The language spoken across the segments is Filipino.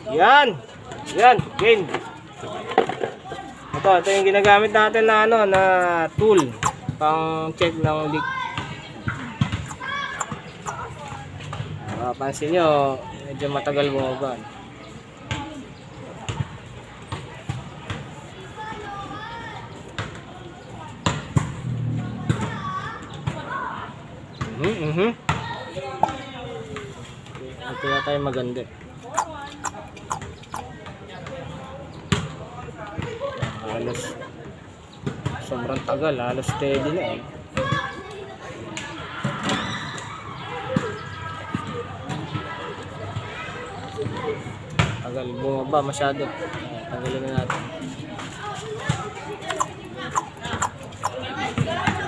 Yan. Yan, gain. Ito yung ginagamit natin na na tool pang check ng leak. Mapapansin nyo, medyo matagal bumaba. Ito na tayo maganda. Halos sobrang tagal, halos steady na eh. Tagal bumaba masyado. Tanggalin na natin.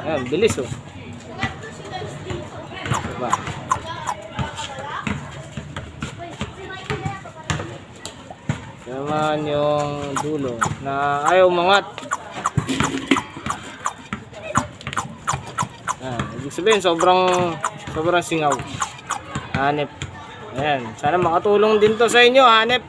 Ayan, bilis oh. Diba? Naman yung dulo na ayaw umangat. Ibig sabihin sobrang singaw. Hanep. Ayan, sana makatulong din to sa inyo, hanep.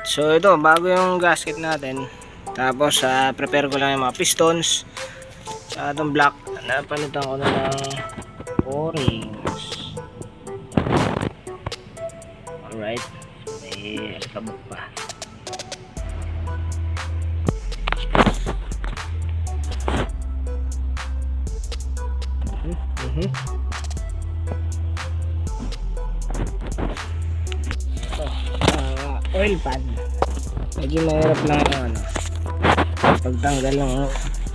So ito, bago yung gasket natin. Tapos prepare ko lang yung mga pistons. Sa itong block, napalitan ko na ng O-rings. Alright, may kabuk pa. Oil pan. Medyo mahirap lang yung pagtanggal ng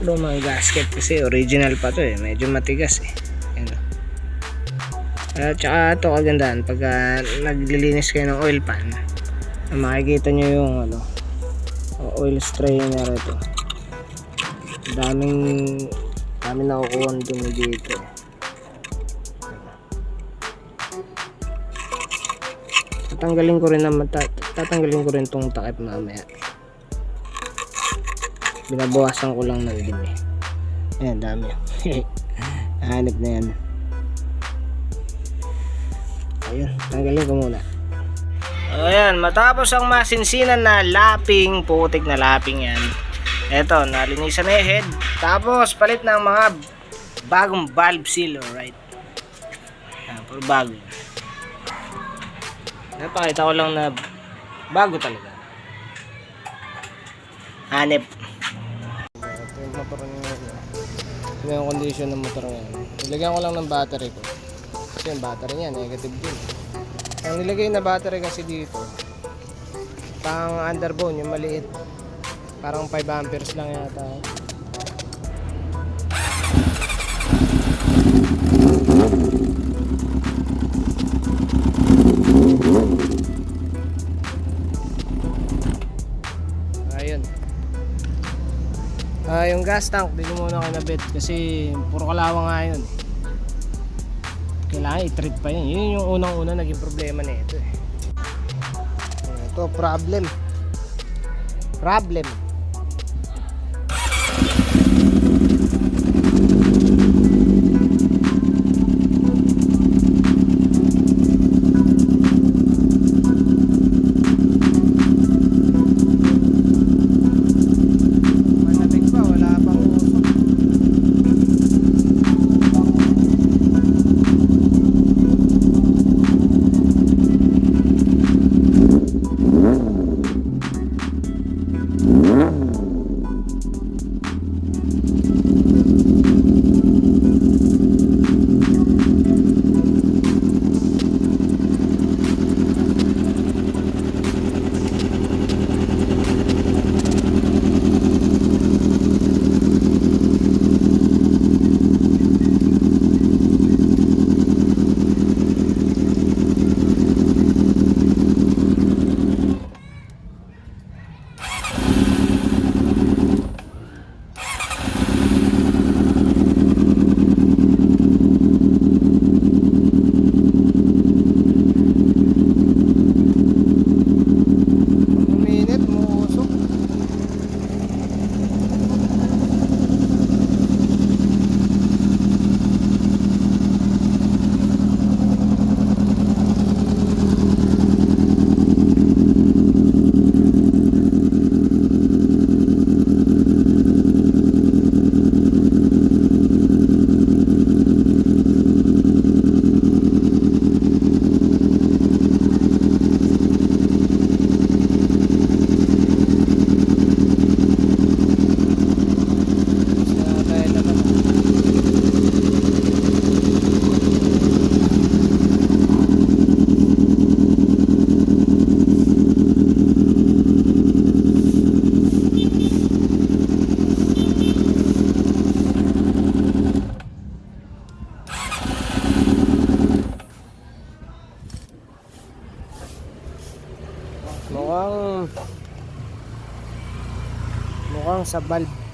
lumang gasket kasi original pa to eh, medyo matigas eh. Tsaka ito kagandahan pag naglilinis kayo ng oil pan, makikita nyo yung oil strainer. Ito daming nakukuha dumi dito. Tatanggalin ko rin tong takip mamaya. Binabawasan ko lang ng dumi. Ayan, dami. Hanip na yan. Ayun, tanggalin ko muna. Ayan, matapos ang masinsinan na lapping, putik na lapping yan. Eto, nalinisan na yung head. Tapos, palit ng mga bagong valve seal, alright. Ayan, puro bago. Napakita ko lang na bago talaga. Hanip. Ito yung motor niya. Ito yung condition ng motor niya. Nilagyan ko lang ng battery ko. Kasi yung battery niya negative din. Ang nilagay na battery kasi dito, pang underbone, yung maliit, parang 5 amperes lang yata. Ayun. Yung gas tank, di ko muna kinabit kasi puro kalawa nga yun. Kailangan i-trip pa yun. Yun yung unang-una naging problema na ito eh. Ito, problem. Malamig pa, wala pang usok. mukhang sa valve.